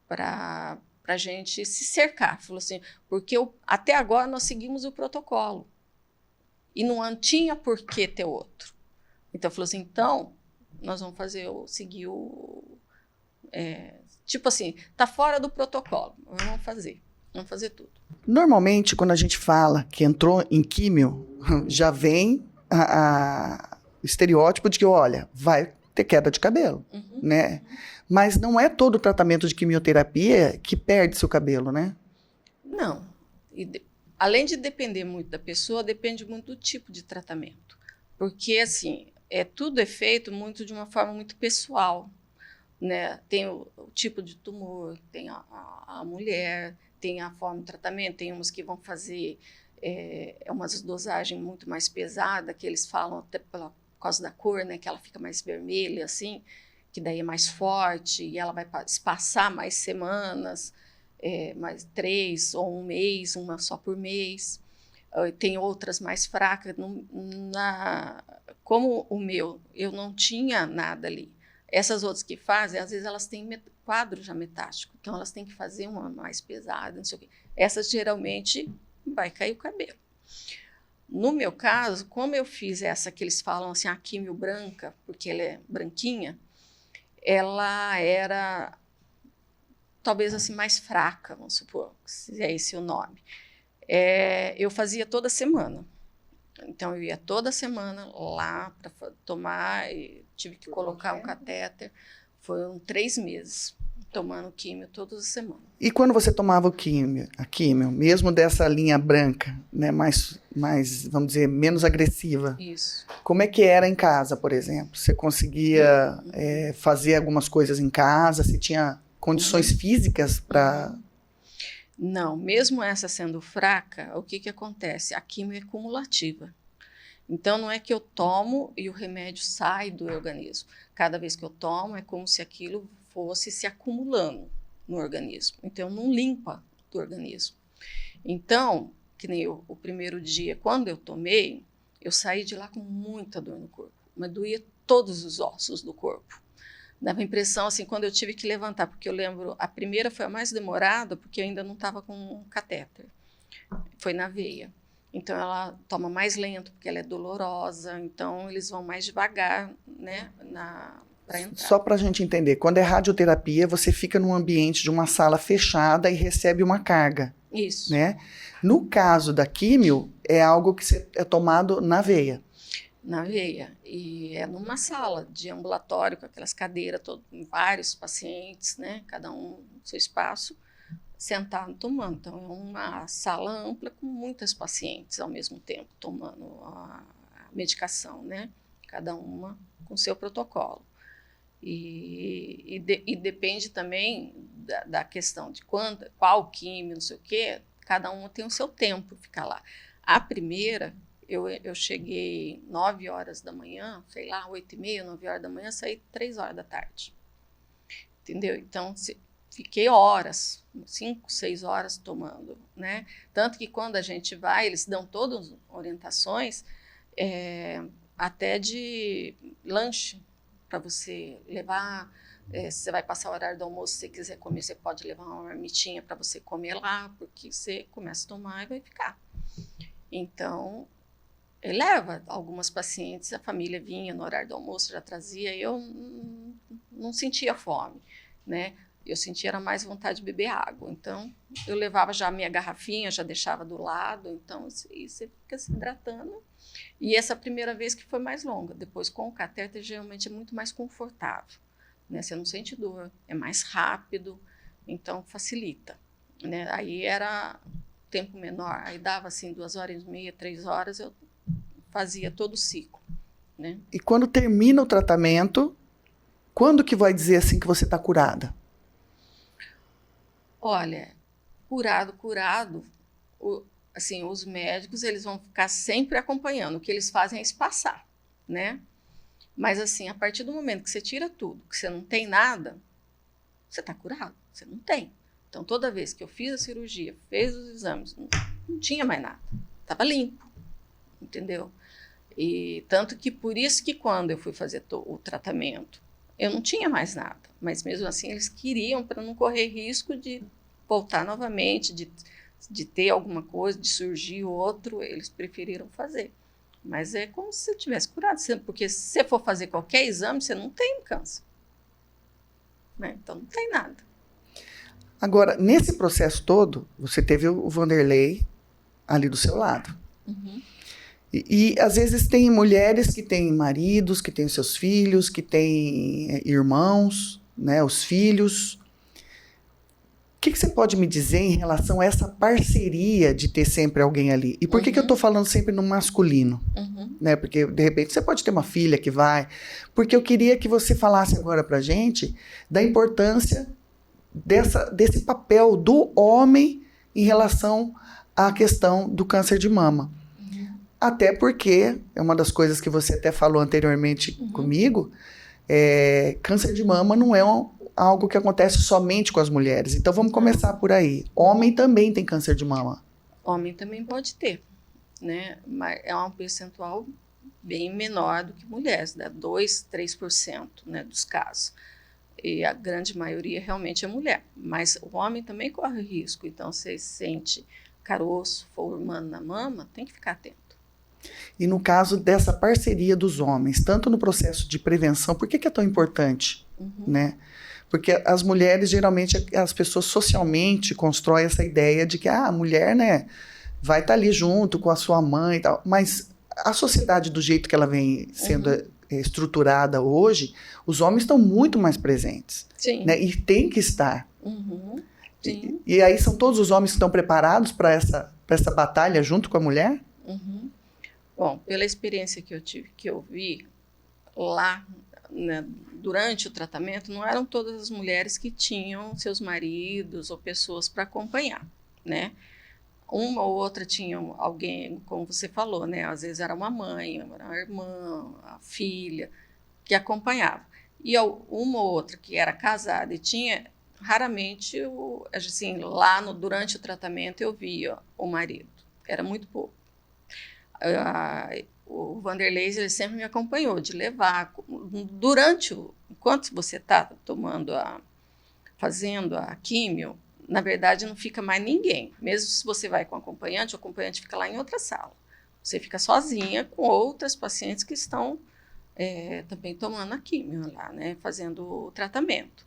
Para a gente se cercar. Falou assim, porque até agora nós seguimos o protocolo. E não tinha por que ter outro. Então, falou assim, então, nós vamos seguir tipo assim, tá fora do protocolo, vamos fazer tudo. Normalmente, quando a gente fala que entrou em químio, já vem o estereótipo de que, olha, vai ter queda de cabelo, né? Mas não é todo o tratamento de quimioterapia que perde seu cabelo, né? Não. Além de depender muito da pessoa, depende muito do tipo de tratamento. Porque, assim, tudo é feito muito de uma forma muito pessoal, né? Tem o tipo de tumor, tem a mulher, tem a forma de tratamento, tem umas que vão fazer uma dosagem muito mais pesada, que eles falam até por causa da cor, né? Que ela fica mais vermelha, assim, que daí é mais forte, e ela vai espaçar mais semanas, mais 3 ou 1 mês, uma só por mês. Tem outras mais fracas. Como o meu, eu não tinha nada ali. Essas outras que fazem, às vezes elas têm quadro já metástico, então elas têm que fazer uma mais pesada, não sei o quê. Essas geralmente vai cair o cabelo. No meu caso, como eu fiz essa que eles falam assim, a químio branca, porque ela é branquinha, ela era talvez assim mais fraca, vamos supor, se é esse o nome. Eu fazia toda semana. Então, eu ia toda semana lá para tomar, e tive que colocar um catéter. Foram 3 meses tomando químio todas as semanas. E quando você tomava a químio, mesmo dessa linha branca, né, mais, vamos dizer, menos agressiva, isso. Como é que era em casa, por exemplo? Você conseguia fazer algumas coisas em casa? Você tinha condições físicas para... Não, mesmo essa sendo fraca, o que acontece? A químio é cumulativa. Então, não é que eu tomo e o remédio sai do organismo. Cada vez que eu tomo, é como se aquilo fosse se acumulando no organismo. Então, não limpa do organismo. Então, que nem o primeiro dia, quando eu tomei, eu saí de lá com muita dor no corpo. Mas doía todos os ossos do corpo. Dava a impressão, assim, quando eu tive que levantar, porque eu lembro, a primeira foi a mais demorada, porque eu ainda não estava com catéter. Foi na veia. Então, ela toma mais lento, porque ela é dolorosa. Então, eles vão mais devagar, né, para entrar. Só para a gente entender, quando é radioterapia, você fica num ambiente de uma sala fechada e recebe uma carga. Isso. Né? No caso da químio, é algo que é tomado na veia. Na veia. E é numa sala de ambulatório, com aquelas cadeiras, vários pacientes, né? Cada um no seu espaço, sentado tomando. Então, é uma sala ampla com muitas pacientes ao mesmo tempo, tomando a medicação, né? Cada uma com seu protocolo. E depende também da questão de qual químio, não sei o quê, cada uma tem o seu tempo para ficar lá. A primeira... Eu cheguei 9 horas da manhã, sei lá, 8h30, 9 horas da manhã, saí 3 horas da tarde. Entendeu? Então, fiquei horas, 5, 6 horas tomando, né? Tanto que quando a gente vai, eles dão todas as orientações, até de lanche, para você levar. Você vai passar o horário do almoço, se você quiser comer, você pode levar uma marmitinha para você comer lá, porque você começa a tomar e vai ficar. Então... leva algumas pacientes, a família vinha no horário do almoço, já trazia, eu não sentia fome, né? Eu sentia era mais vontade de beber água, então eu levava já a minha garrafinha, já deixava do lado, então você fica se hidratando. E essa primeira vez que foi mais longa, depois com o catéter geralmente é muito mais confortável, né? Você não sente dor, é mais rápido, então facilita, né? Aí era tempo menor, aí dava assim 2h30, 3 horas, eu fazia todo o ciclo, né? E quando termina o tratamento, quando que vai dizer assim que você está curada? Olha, curado, assim, os médicos eles vão ficar sempre acompanhando. O que eles fazem é espaçar, né? Mas assim, a partir do momento que você tira tudo, que você não tem nada, você está curado, você não tem. Então, toda vez que eu fiz a cirurgia, fez os exames, não tinha mais nada, estava limpo, entendeu? E tanto que por isso que quando eu fui fazer o tratamento, eu não tinha mais nada, mas mesmo assim eles queriam para não correr risco de voltar novamente, de ter alguma coisa, de surgir outro, eles preferiram fazer. Mas é como se você tivesse curado, porque se você for fazer qualquer exame, você não tem câncer. Né? Então não tem nada. Agora, nesse processo todo, você teve o Vanderlei ali do seu lado. Uhum. E às vezes tem mulheres que têm maridos, que têm seus filhos, que têm irmãos, né, os filhos. O que você pode me dizer em relação a essa parceria de ter sempre alguém ali? E por que eu estou falando sempre no masculino? Né? Porque, de repente, você pode ter uma filha que vai. Porque eu queria que você falasse agora pra gente da importância desse papel do homem em relação à questão do câncer de mama. Até porque, é uma das coisas que você até falou anteriormente comigo, câncer de mama não é algo que acontece somente com as mulheres. Então vamos começar por aí. Homem também tem câncer de mama. Homem também pode ter, né? Mas é um percentual bem menor do que mulheres, né? 2, 3%, né, dos casos. E a grande maioria realmente é mulher. Mas o homem também corre risco. Então, se sente caroço formando na mama, tem que ficar atento. E no caso dessa parceria dos homens, tanto no processo de prevenção, por que é tão importante, né? Porque as mulheres, geralmente, as pessoas socialmente constroem essa ideia de que a mulher, né, vai estar ali junto com a sua mãe e tal. Mas a sociedade, do jeito que ela vem sendo estruturada hoje, os homens estão muito mais presentes. Sim. Né? E tem que estar. Sim. E aí são todos os homens que estão preparados para essa batalha junto com a mulher? Bom, pela experiência que eu tive, que eu vi lá, né, durante o tratamento, não eram todas as mulheres que tinham seus maridos ou pessoas para acompanhar, né? Uma ou outra tinha alguém, como você falou, né? Às vezes era uma mãe, era uma irmã, a filha, que acompanhava. E uma ou outra que era casada e tinha, raramente, assim, lá durante o tratamento eu via o marido. Era muito pouco. O Vanderlei, ele sempre me acompanhou, de levar. Enquanto você está fazendo a químio, na verdade não fica mais ninguém. Mesmo se você vai com o acompanhante fica lá em outra sala. Você fica sozinha com outras pacientes que estão também tomando a químio lá, né, fazendo o tratamento.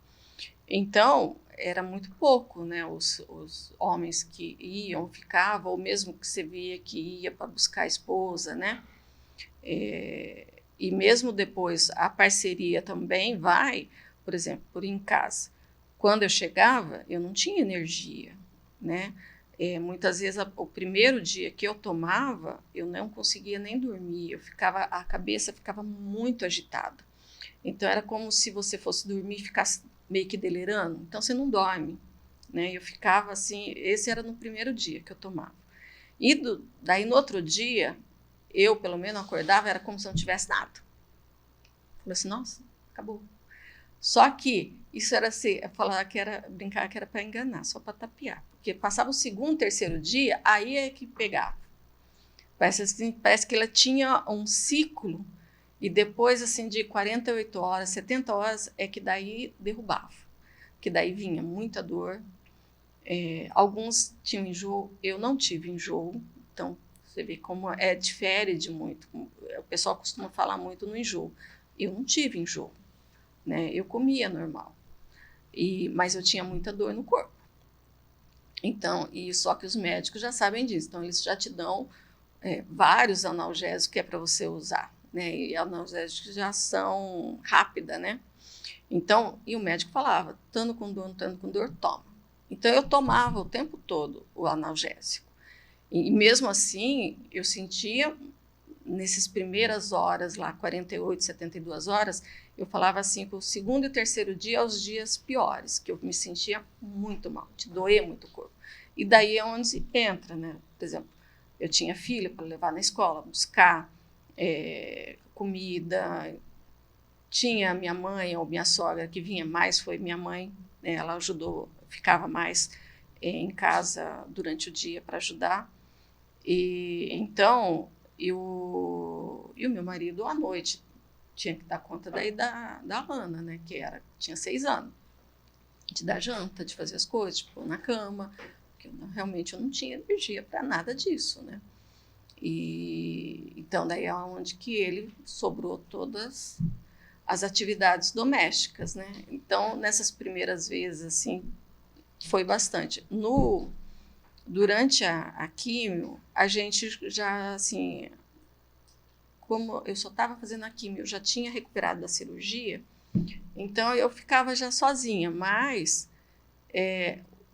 Então, era muito pouco, né, os homens que iam, ficavam, ou mesmo que você via que ia para buscar a esposa, né? E mesmo depois a parceria também vai, por exemplo, por em casa. Quando eu chegava, eu não tinha energia, né? Muitas vezes o primeiro dia que eu tomava, eu não conseguia nem dormir, a cabeça ficava muito agitada. Então era como se você fosse dormir e ficasse meio que delirando, então você não dorme, né? Eu ficava assim, esse era no primeiro dia que eu tomava. E daí no outro dia, eu pelo menos acordava, era como se eu não tivesse nada. Falei assim, nossa, acabou. Só que isso era assim, brincar que era para enganar, só para tapear. Porque passava o segundo, terceiro dia, aí é que pegava. Parece que ela tinha um ciclo, e depois assim, de 48 horas, 70 horas, é que daí derrubava. Que daí vinha muita dor. Alguns tinham enjoo, eu não tive enjoo, então você vê como difere de muito. O pessoal costuma falar muito no enjoo. Eu não tive enjoo, né? Eu comia normal, mas eu tinha muita dor no corpo. Então, só que os médicos já sabem disso, então eles já te dão vários analgésicos que é para você usar, né? E analgésicos já são rápida, né? Então, e o médico falava, estando com dor, toma. Então, eu tomava o tempo todo o analgésico. E mesmo assim, eu sentia, nessas primeiras horas lá, 48, 72 horas, eu falava assim, que o segundo e o terceiro dia, os dias piores, que eu me sentia muito mal, de doer muito o corpo. E daí é onde entra, né? Por exemplo, eu tinha filha para levar na escola, buscar comida. Tinha minha mãe ou minha sogra que vinha mais, foi minha mãe, né? Ela ajudou, ficava mais em casa durante o dia para ajudar. E então, e o meu marido, à noite, tinha que dar conta daí da Lana, né? Que tinha 6 anos. De dar janta, de fazer as coisas, de pôr na cama. Porque realmente eu não tinha energia para nada disso, né? E então, daí é onde que ele sobrou todas as atividades domésticas, né? Então, nessas primeiras vezes, assim, foi bastante. Durante a químio, a gente já, assim, como eu só estava fazendo a químio, eu já tinha recuperado da cirurgia, então eu ficava já sozinha, mas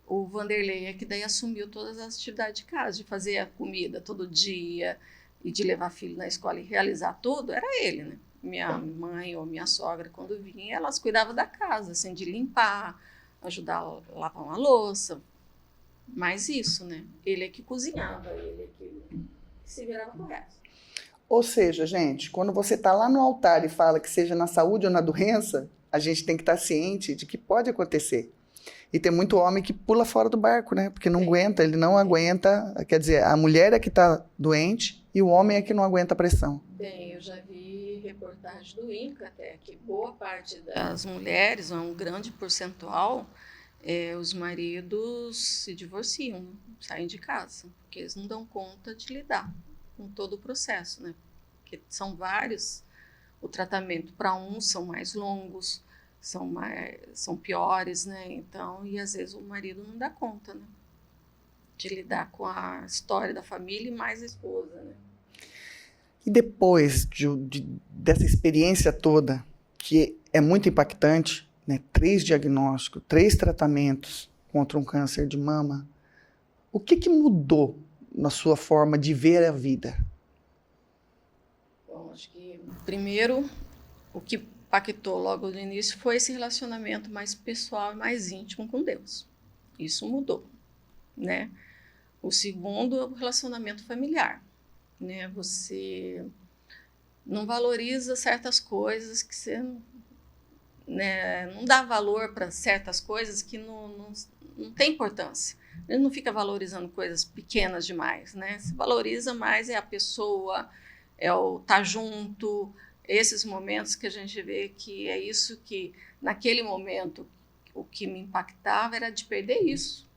o Vanderlei é que daí assumiu todas as atividades de casa, de fazer a comida todo dia, e de levar filho na escola e realizar tudo, era ele, né? Minha mãe ou minha sogra, quando vinha, elas cuidavam da casa, assim, de limpar, ajudar a lavar uma louça, mas isso, né? Ele é que cozinhava, ele é que se virava com o resto. Ou seja, gente, quando você está lá no altar e fala que seja na saúde ou na doença, a gente tem que estar ciente de que pode acontecer. E tem muito homem que pula fora do barco, né? Porque não aguenta, ele não aguenta. Quer dizer, a mulher é que está doente e o homem é que não aguenta a pressão. Bem, eu já vi reportagem do INCA até que boa parte das mulheres, um grande percentual, os maridos se divorciam, saem de casa, porque eles não dão conta de lidar com todo o processo, né? Porque são vários, o tratamento para uns são mais longos, são piores, né? Então, e às vezes o marido não dá conta, né? De lidar com a história da família e mais a esposa, né? E depois dessa experiência toda, que é muito impactante, né? 3 diagnósticos, 3 tratamentos contra um câncer de mama, o que mudou na sua forma de ver a vida? Bom, acho que primeiro o que impactou logo no início foi esse relacionamento mais pessoal e mais íntimo com Deus. Isso mudou, né? O segundo é o relacionamento familiar, né? Você não valoriza certas coisas que você, né, não dá valor para certas coisas que não tem importância. Ele não fica valorizando coisas pequenas demais, né? Se valoriza mais é a pessoa, é o estar junto, esses momentos que a gente vê que é isso que, naquele momento, o que me impactava era de perder isso,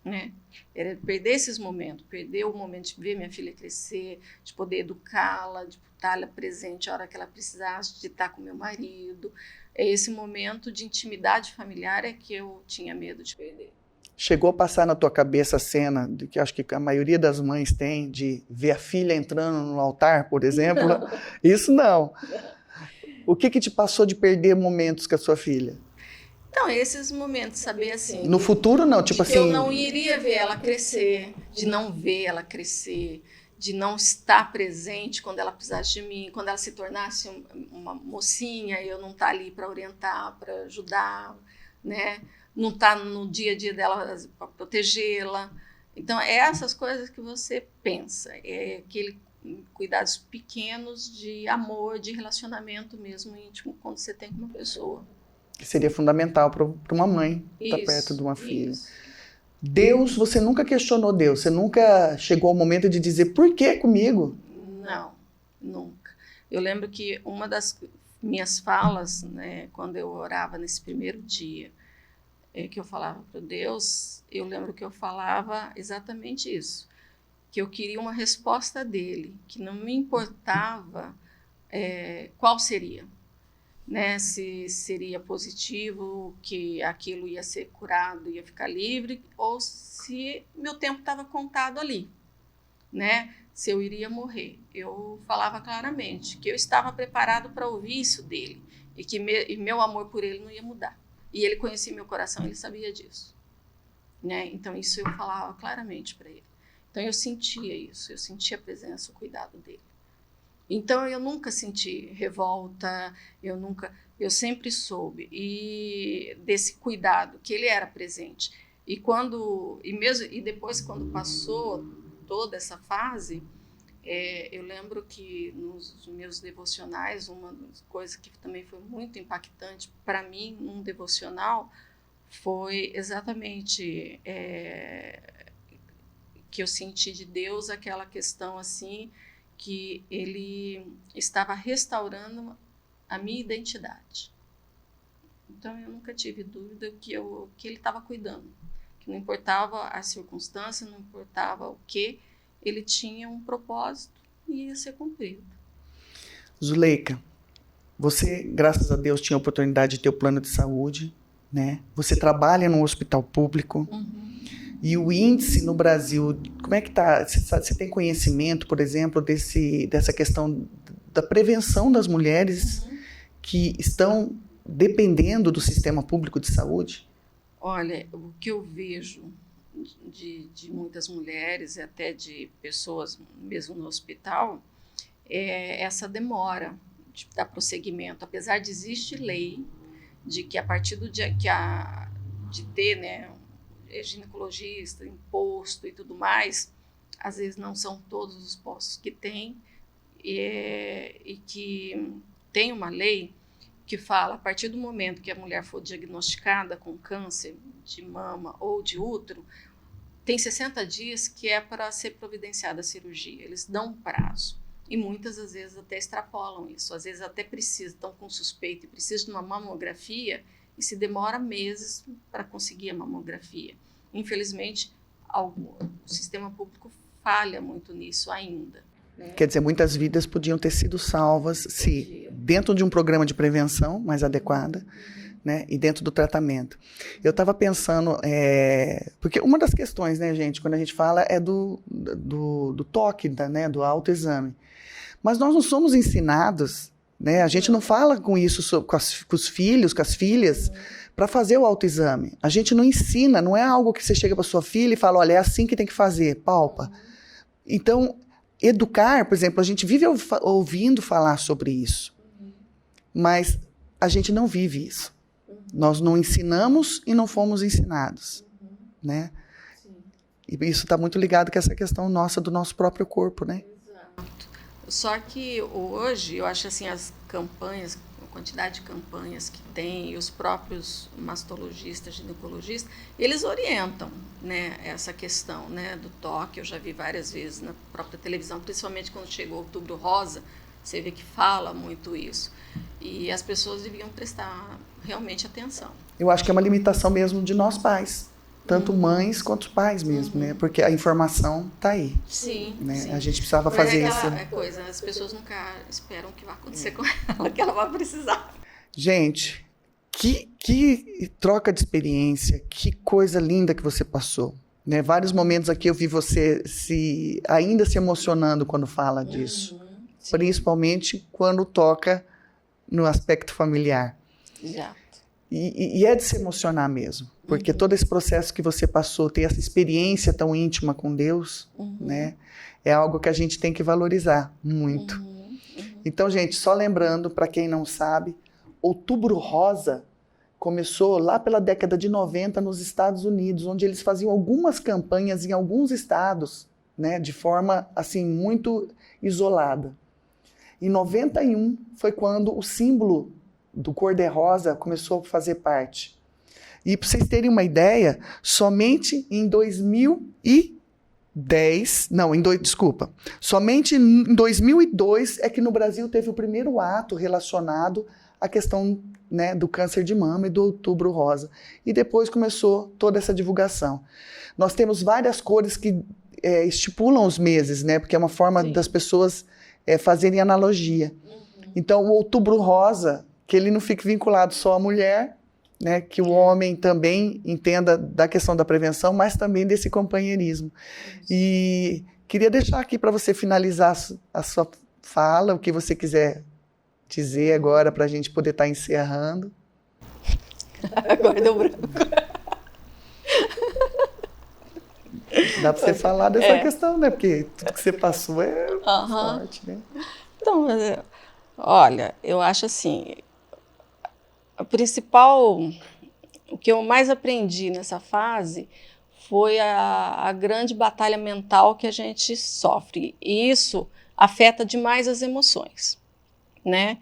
né? Era perder esses momentos, perder o momento de ver minha filha crescer, de poder educá-la, de estar presente a hora que ela precisasse, de estar com meu marido. Esse momento de intimidade familiar é que eu tinha medo de perder. Chegou a passar na tua cabeça a cena de que acho que a maioria das mães tem de ver a filha entrando no altar, por exemplo? Não. Isso não. O que te passou de perder momentos com a sua filha? Então, esses momentos, saber assim... No futuro, não, tipo assim... eu não iria ver ela crescer, de não ver ela crescer, de não estar presente quando ela precisasse de mim, quando ela se tornasse uma mocinha, eu não estar ali para orientar, para ajudar, né? Não estar no dia a dia dela para protegê-la. Então, é essas coisas que você pensa, é aquele cuidados pequenos de amor, de relacionamento mesmo íntimo quando você tem com uma pessoa. Que seria fundamental para uma mãe estar perto de uma filha. Deus, você nunca questionou Deus? Você nunca chegou ao momento de dizer, por que comigo? Não, nunca. Eu lembro que uma das minhas falas, né, quando eu orava nesse primeiro dia, que eu falava para Deus, eu lembro que eu falava exatamente isso, que eu queria uma resposta dele, que não me importava qual seria. Né, se seria positivo, que aquilo ia ser curado, ia ficar livre, ou se meu tempo estava contado ali, né, se eu iria morrer. Eu falava claramente que eu estava preparado para ouvir isso dele, e que meu amor por ele não ia mudar. E ele conhecia meu coração, ele sabia disso. Né? Então isso eu falava claramente para ele. Então eu sentia isso, eu sentia a presença, o cuidado dele. Então eu nunca senti revolta, eu sempre soube e desse cuidado que ele era presente. E depois quando passou toda essa fase, eu lembro que nos meus devocionais, uma das coisas que também foi muito impactante para mim num devocional foi exatamente que eu senti de Deus, aquela questão assim, que ele estava restaurando a minha identidade. Então eu nunca tive dúvida que ele estava cuidando, que não importava a circunstância, não importava o que, ele tinha um propósito e ia ser cumprido. Zuleika, você, graças a Deus, tinha a oportunidade de ter o plano de saúde, né? Você trabalha num hospital público. E o índice no Brasil, como é que está? Você tem conhecimento, por exemplo, dessa questão da prevenção das mulheres que estão dependendo do sistema público de saúde? Olha, o que eu vejo de muitas mulheres e até de pessoas mesmo no hospital é essa demora de dar prosseguimento. Apesar de existir lei de que a partir do dia de ter, né, ginecologista, imposto e tudo mais, às vezes não são todos os postos que tem, e que tem uma lei que fala, a partir do momento que a mulher for diagnosticada com câncer de mama ou de útero, tem 60 dias que é para ser providenciada a cirurgia. Eles dão um prazo. E muitas, às vezes, até extrapolam isso. Às vezes até estão com suspeita e precisam de uma mamografia e se demora meses para conseguir a mamografia. Infelizmente, o sistema público falha muito nisso ainda. Né? Quer dizer, muitas vidas podiam ter sido salvas se dentro de um programa de prevenção mais adequada, né, e dentro do tratamento. Eu estava pensando, porque uma das questões, né, gente, quando a gente fala é do toque, né, do autoexame. Mas nós não somos ensinados, né, a gente não fala com isso com os filhos, com as filhas, para fazer o autoexame. A gente não ensina, não é algo que você chega para sua filha e fala, olha, é assim que tem que fazer, palpa. Então, educar, por exemplo, a gente vive ouvindo falar sobre isso, mas a gente não vive isso. Nós não ensinamos e não fomos ensinados, né? E isso está muito ligado com essa questão nossa do nosso próprio corpo, né? Exato. Só que hoje, eu acho assim, as campanhas, a quantidade de campanhas que tem, e os próprios mastologistas, ginecologistas, eles orientam, né, essa questão, né, do toque. Eu já vi várias vezes na própria televisão, principalmente quando chegou o Outubro Rosa, você vê que fala muito isso. E as pessoas deviam prestar realmente atenção. Eu acho que é uma limitação mesmo de nós pais, tanto mães quanto pais mesmo, né? Porque a informação está aí. Sim, né? sim. A gente precisava fazer isso. Coisa, as pessoas nunca esperam que vai acontecer com ela, que ela vai precisar. Gente, que troca de experiência, que coisa linda que você passou. Né? Vários momentos aqui eu vi você ainda se emocionando quando fala disso. Principalmente quando toca no aspecto familiar. Exato. E é de se emocionar mesmo, porque todo esse processo que você passou, ter essa experiência tão íntima com Deus, né, é algo que a gente tem que valorizar muito. Então, gente, só lembrando, para quem não sabe, Outubro Rosa começou lá pela década de 90 nos Estados Unidos, onde eles faziam algumas campanhas em alguns estados, né, de forma assim muito isolada. Em 91 foi quando o símbolo do cor-de-rosa começou a fazer parte. E para vocês terem uma ideia, somente em 2002 é que no Brasil teve o primeiro ato relacionado à questão, né, do câncer de mama e do Outubro Rosa. E depois começou toda essa divulgação. Nós temos várias cores que estipulam os meses, né, porque é uma forma das pessoas fazerem analogia. Então, o Outubro Rosa, que ele não fique vinculado só à mulher, né, que o homem também entenda da questão da prevenção, mas também desse companheirismo. E queria deixar aqui para você finalizar a sua fala, o que você quiser dizer agora, para a gente poder estar encerrando. Agora deu branco. Dá para você falar dessa questão, né? Porque tudo que você passou é forte, né? Então, olha, eu acho assim, o que eu mais aprendi nessa fase foi a grande batalha mental que a gente sofre. E isso afeta demais as emoções, né?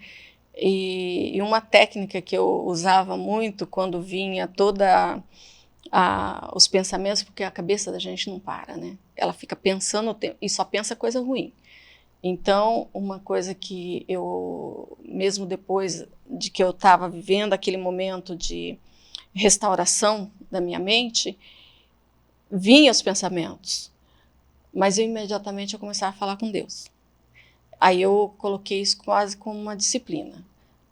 E uma técnica que eu usava muito quando vinha toda os pensamentos, porque a cabeça da gente não para, né? Ela fica pensando o tempo, e só pensa coisa ruim. Então, uma coisa que eu, mesmo depois de que eu estava vivendo aquele momento de restauração da minha mente, vinham os pensamentos, mas eu imediatamente começava a falar com Deus. Aí eu coloquei isso quase como uma disciplina.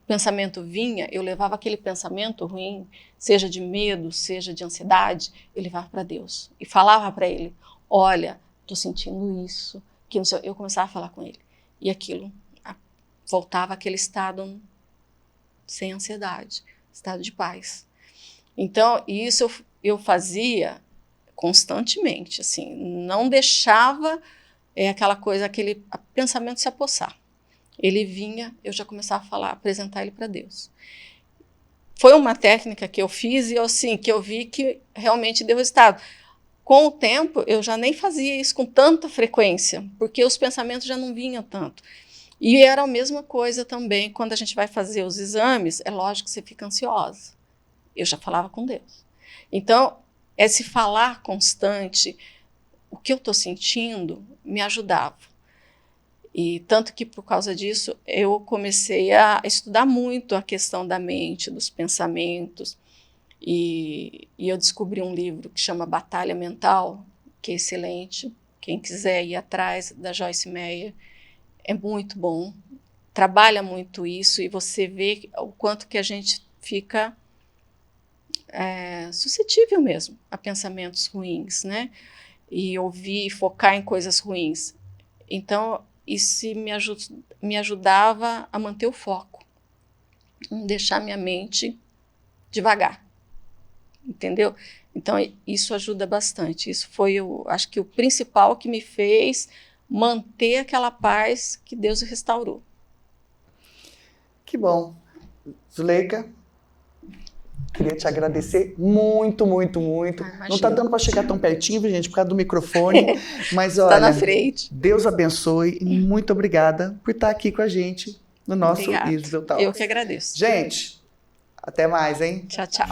O pensamento vinha, eu levava aquele pensamento ruim, seja de medo, seja de ansiedade, eu levava para Deus e falava para Ele, olha, estou sentindo isso, que não sei, eu começava a falar com Ele. E aquilo voltava àquele estado sem ansiedade, estado de paz. Então, isso eu fazia constantemente, assim, não deixava aquela coisa, aquele pensamento se apossar. Ele vinha, eu já começava a falar, apresentar ele para Deus. Foi uma técnica que eu fiz e assim, que eu vi que realmente deu resultado. Com o tempo, eu já nem fazia isso com tanta frequência, porque os pensamentos já não vinham tanto. E era a mesma coisa também, quando a gente vai fazer os exames, é lógico que você fica ansiosa. Eu já falava com Deus. Então, esse falar constante, o que eu estou sentindo, me ajudava. E tanto que, por causa disso, eu comecei a estudar muito a questão da mente, dos pensamentos. E eu descobri um livro que chama Batalha Mental, que é excelente. Quem quiser ir atrás, da Joyce Meyer, é muito bom. Trabalha muito isso e você vê o quanto que a gente fica suscetível mesmo a pensamentos ruins, né? E ouvir, focar em coisas ruins. Então, isso me ajudava a manter o foco, não deixar minha mente devagar, entendeu? Então, isso ajuda bastante. Isso foi, acho que o principal que me fez manter aquela paz que Deus restaurou. Que bom. Zuleika, queria te agradecer muito, muito, muito. Não está dando para chegar tão pertinho, gente, por causa do microfone. Mas olha, tá na frente. Deus abençoe e muito obrigada por estar aqui com a gente no nosso Isabel Talks. Eu que agradeço. Gente, até mais, hein? Tchau, tchau.